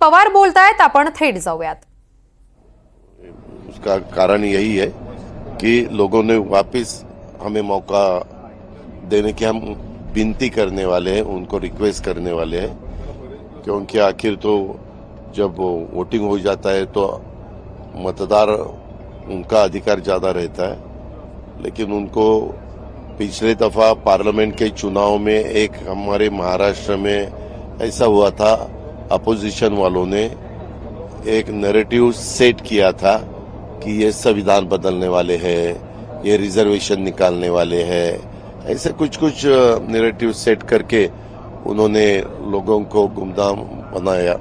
पवार बोलतायत, आपण थेट जाऊयात। उसका कारण यही है कि लोगों ने वापस हमें मौका देने की हम विनती करने वाले हैं, उनको रिक्वेस्ट करने वाले हैं, क्योंकि आखिर तो जब वोटिंग हो जाता है तो मतदार उनका अधिकार ज्यादा रहता है, लेकिन उनको पिछले दफा पार्लियामेंट के चुनाव में एक हमारे महाराष्ट्र में ऐसा हुआ था, अपोजिशन वालों ने एक नैरेटिव सेट किया था कि ये संविधान बदलने वाले हैं, ये रिजर्वेशन निकालने वाले हैं, ऐसे कुछ कुछ नैरेटिव सेट करके उन्होंने लोगों को गुमनाम बनाया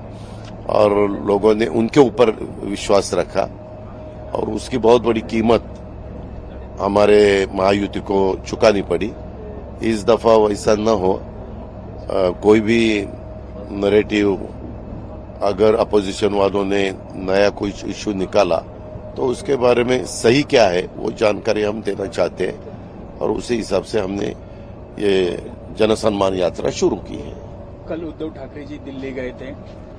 और लोगों ने उनके ऊपर विश्वास रखा और उसकी बहुत बड़ी कीमत हमारे महायुति को चुकानी पड़ी। इस दफा वैसा न हो। कोई भी नैरेटिव अगर अपोजिशन वालों ने नया कोई इश्यू निकाला तो उसके बारे में सही क्या है वो जानकारी हम देना चाहते हैं और उसी हिसाब से हमने ये जनसम्मान यात्रा शुरू की है। कल उद्धव ठाकरे जी दिल्ली गए थे,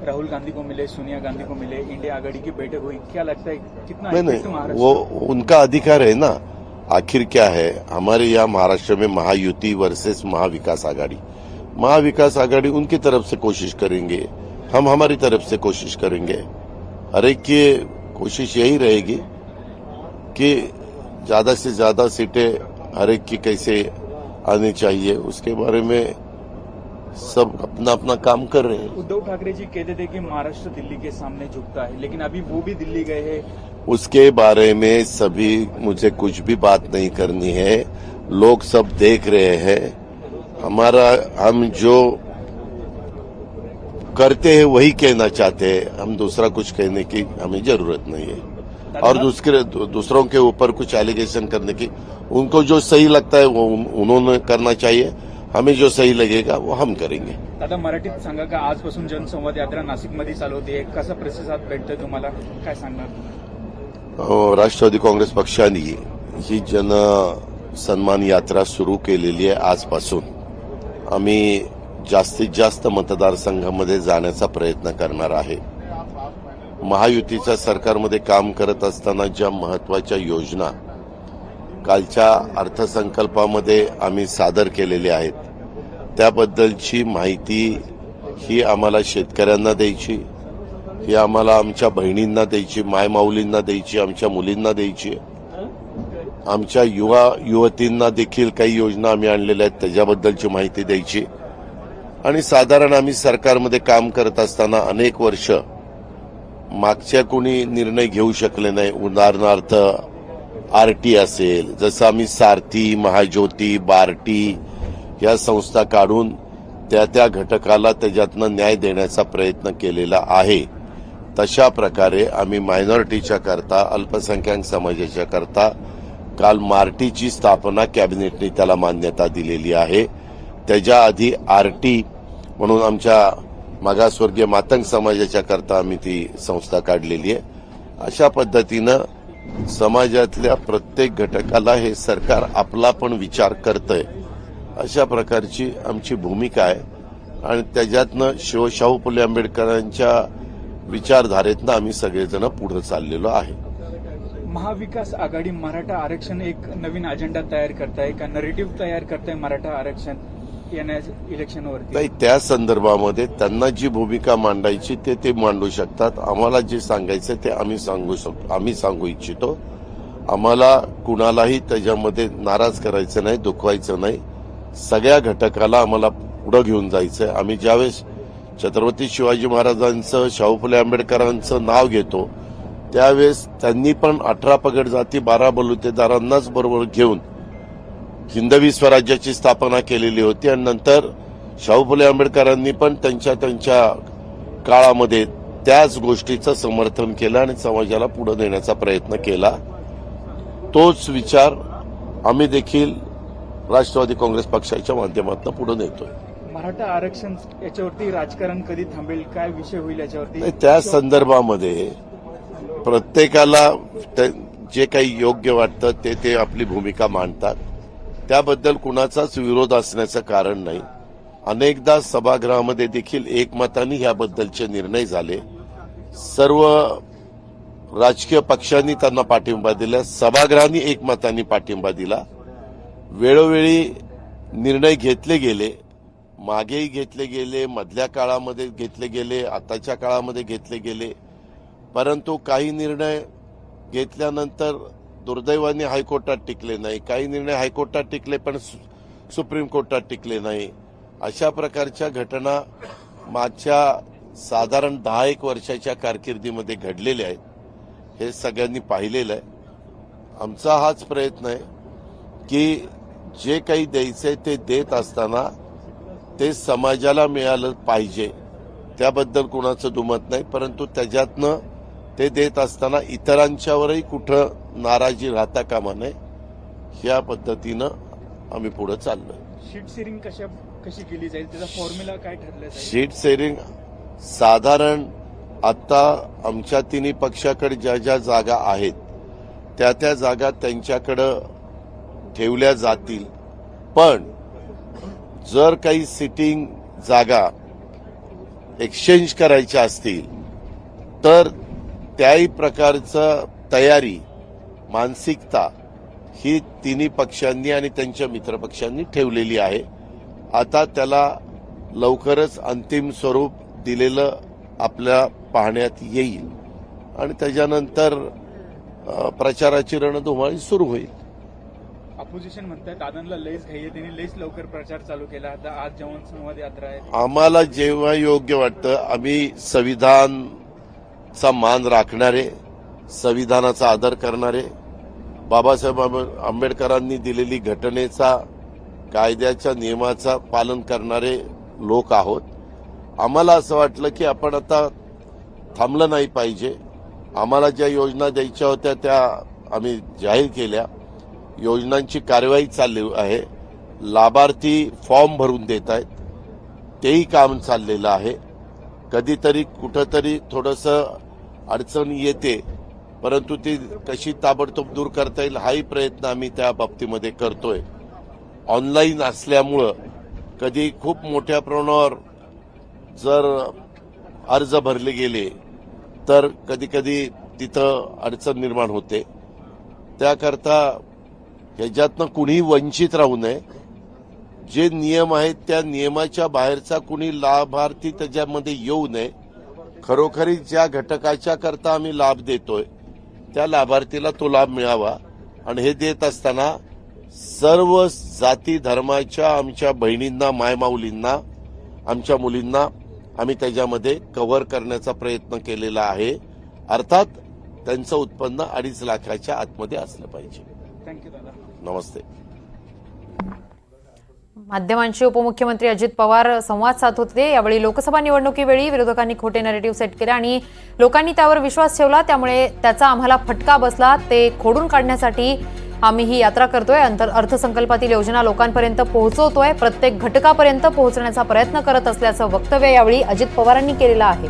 राहुल गांधी को मिले, सोनिया गांधी को मिले, इंडिया आघाड़ी की बैठक हुई, क्या लगता है कितना नहीं, वो उनका अधिकार है ना। आखिर क्या है, हमारे यहाँ महाराष्ट्र में महायुति वर्सेस महाविकास आघाड़ी, महाविकास आघाड़ी उनकी तरफ से कोशिश करेंगे, हम हमारी तरफ से कोशिश करेंगे। हर एक की कोशिश यही रहेगी कि ज्यादा से ज्यादा सीटें हर एक की कैसे आनी चाहिए, उसके बारे में सब अपना अपना काम कर रहे हैं। उद्धव ठाकरे जी कहते थे कि महाराष्ट्र दिल्ली के सामने झुकता है, लेकिन अभी वो भी दिल्ली गए हैं। उसके बारे में सभी मुझे कुछ भी बात नहीं करनी है, लोग सब देख रहे हैं। हम जो करते हैं वही कहना चाहते हैं, हम दूसरा कुछ कहने की हमें जरूरत नहीं है। और दूसरों के ऊपर कुछ एलिगेशन करने की, उनको जो सही लगता है वो उन्होंने करना चाहिए, हमें जो सही लगेगा वो हम करेंगे। दादा, मराठीत सांगा का आजपासून जनसंवाद यात्रा नाशिकमध्ये चालू होते, कसा प्रतिसाद भेटतोय तुम्हाला, काय सांगणार? राष्ट्रवादी काँग्रेस पक्षाने ही जन सन्मान यात्रा सुरू केलेली आहे। आजपासून आम्ही जास्तीत जास्त मतदारसंघामध्ये जाण्याचा प्रयत्न करणार आहे। महायुतीच्या सरकारमध्ये काम करत असताना ज्या महत्वाच्या योजना कालच्या अर्थसंकल्पामध्ये आम्ही सादर केलेल्या आहेत, त्याबद्दलची माहिती ही आम्हाला शेतकऱ्यांना द्यायची, ही आम्हाला आमच्या बहिणींना द्यायची, मायमाऊलींना द्यायची, आमच्या मुलींना द्यायची, आमच्या युवा युवतींना देखील काही योजना आम्ही आणलेल्या आहेत त्याच्याबद्दलची माहिती द्यायची। आणि साधारण आम्ही सरकारमध्ये काम करत असताना अनेक वर्ष मागच्या कोणी निर्णय घेऊ शकले नाही। उदाहरणार्थ आरटी असेल, जसं आम्ही सारथी, महाज्योती, बार्टी या संस्था काढून त्या घटकाला त्याच्यातनं न्याय देण्याचा प्रयत्न केलेला आहे। तशा प्रकारे आम्ही मायनॉरिटीच्या करता, अल्पसंख्याक समाजाच्या करता काल मार्टीची स्थापना कॅबिनेटने त्याला मान्यता दिलेली आहे। त्याच्या आधी आरटी म्हणून आमच्या मागासवर्गीय मातंग समाजाच्या करता आम्ही ती संस्था काढलेली आहे। अशा पद्धतीनं समाजातल्या प्रत्येक घटकाला हे सरकार आपला पण विचार करतंय, अशा प्रकारची आमची भूमिका आहे आणि त्याच्यातनं शाहू फुले आंबेडकरांच्या विचारधारेतनं आम्ही सगळेजण पुढे चाललेलो आहे। महाविकास आघाडी मराठा आरक्षण एक नवीन अजेंडा तयार करताय का, नरेटिव्ह तयार करताय मराठा आरक्षण इलेक्शनवरती? नाही, त्या संदर्भामध्ये त्यांना जी भूमिका मांडायची ते मांडू शकतात। आम्हाला जे सांगायचं ते आम्ही सांगू इच्छितो। आम्हाला कुणालाही त्याच्यामध्ये नाराज करायचं नाही, दुखवायचं नाही। सगळ्या घटकाला आम्हाला पुढे घेऊन जायचंय। आम्ही ज्यावेळेस छत्रपती शिवाजी महाराजांचं, शाहू फुले आंबेडकरांचं नाव घेतो त्यावेळेस त्यांनी पण 18 पगड जाती 12 बलुतेदारांनाच बरोबर घेऊन हिंदवी स्वराज्याची स्थापना केलेली होती आणि नंतर शाहू फुले आंबेडकरांनी पण त्यांच्या काळामध्ये त्याच गोष्टीचं समर्थन केलं आणि समाजाला पुढे नेण्याचा प्रयत्न केला। तोच विचार आम्ही देखील राष्ट्रवादी काँग्रेस पक्षाच्या माध्यमातून पुढे नेतोय। मराठा आरक्षण याच्यावरती राजकारण कधी थांबेल, काय विषय होईल याच्यावरती? त्या संदर्भामध्ये प्रत्येकाला जे काही योग्य वाटतं ते आपली भूमिका मांडतात, त्याबद्दल कुणाचाच विरोध असण्याचं कारण नाही। अनेकदा सभागृहामध्ये देखील एकमताने याबद्दलचे निर्णय झाले. सर्व राजकीय पक्षांनी त्यांना पाठिंबा दिला, सभागृहांनी एकमताने पाठिंबा दिला. वेळोवेळी निर्णय घेतले गेले, मागेही घेतले गेले, मधल्या काळामध्ये घेतले गेले, आताच्या काळामध्ये घेतले गेले. परंतु काही निर्णय घेतल्यानंतर दुर्दैवाने हायकोर्टात टिकले नाही, काही निर्णय हायकोर्टात टिकले पण सुप्रीम कोर्टात टिकले नाही. अशा प्रकारच्या घटना मागच्या साधारण 10-1 वर्षाच्या कारकिर्दीमध्ये घडलेल्या आहेत. हे सगळ्यांनी पाहिलेलं आहे. आमचा हाच प्रयत्न आहे की जे काही द्यायचंय ते देत असताना ते समाजाला मिळालं पाहिजे, त्याबद्दल कुणाचं दुमत नाही. परंतु त्याच्यातनं ते देत असताना इतरांच्यावरही कुठं नाराजी राहता कामा नये, ह्या पद्धतीनं आम्ही पुढे चाललोय. शीट शेअरिंग कशी केली जाईल, त्याचा फॉर्म्युला काय ठरला जाईल? शीट शेअरिंग साधारण आता आमच्या तिन्ही पक्षाकडे ज्या ज्या जागा आहेत त्या त्या जागा त्यांच्याकडं ठेवल्या जातील. पण जर काही सिटिंग जागा एक्सचेंज करायच्या असतील तर त्याही प्रकारचं तयारी, मानसिकता ही तिन्ही पक्षांनी आणि त्यांच्या मित्रपक्षांनी ठेवलेली आहे. आता त्याला लवकरच अंतिम स्वरूप दिलेलं आपल्या पाहण्यात येईल आणि त्याच्यानंतर प्रचाराची रणधुमाळी सुरू होईल. अपोजिशन म्हणतात दादांना लयच घाई आहे, त्यांनी लयच लवकर प्रचार चालू केला. आता आज जवान संवाद यात्रा आहे. आम्हाला जेव्हा योग्य वाटतं, आम्ही संविधानचा मान राखणारे, संविधानाचा आदर करणारे, बाबासाहेब आंबेडकरांनी दिलेली घटनेचा, कायद्याच्या नियमाचा पालन करणारे लोक आहोत. आम्हाला असं वाटलं की आपण आता थांबलं नाही पाहिजे. आम्हाला ज्या योजना द्यायच्या होत्या त्या आम्ही जाहीर केल्या. योजनांची कार्यवाही चालली आहे. लाभार्थी फॉर्म भरून देत आहेत, तेही काम चाललेलं आहे. कधीतरी कुठंतरी थोडंसं अडचण येते, परंतु ती कशी ताबडतोब दूर करता येईल हाही प्रयत्न आम्ही त्या बाबतीमध्ये करतोय. ऑनलाईन असल्यामुळं कधी खूप मोठ्या प्रमाणावर जर अर्ज भरले गेले तर कधी कधी तिथं अडचण निर्माण होते. त्याकरता ह्याच्यातनं कुणीही वंचित राहू नये. जे नियम आहेत त्या नियमाच्या बाहेरचा कुणी लाभार्थी त्याच्यामध्ये येऊ नये. खरोखरी ज्या घटकाच्या करता आम्ही लाभ देतोय त्या लाभार्थीला तो लाभ मिळावा. आणि हे देत असताना सर्व जाती धर्माच्या आमच्या बहिणींना, मायमाऊलींना, आमच्या मुलींना आम्ही त्याच्यामध्ये कव्हर करण्याचा प्रयत्न केलेला आहे. अर्थात त्यांचं उत्पन्न 2.5 लाखाच्या आतमध्ये असलं पाहिजे. थँक्यू दादा. नमस्ते. माध्यमांशी उपमुख्यमंत्री अजित पवार संवाद साधत होते. यावेळी लोकसभा निवडणुकीवेळी विरोधकांनी खोटे नॅरेटिव्ह सेट केले आणि लोकांनी त्यावर विश्वास ठेवला, त्यामुळे त्याचा आम्हाला फटका बसला. ते खोडून काढण्यासाठी आम्ही ही यात्रा करतोय. अर्थसंकल्पातील योजना लोकांपर्यंत पोहोचवतोय, प्रत्येक घटकापर्यंत पोहोचण्याचा प्रयत्न करत असल्याचं वक्तव्य यावेळी अजित पवारांनी केलेलं आहे.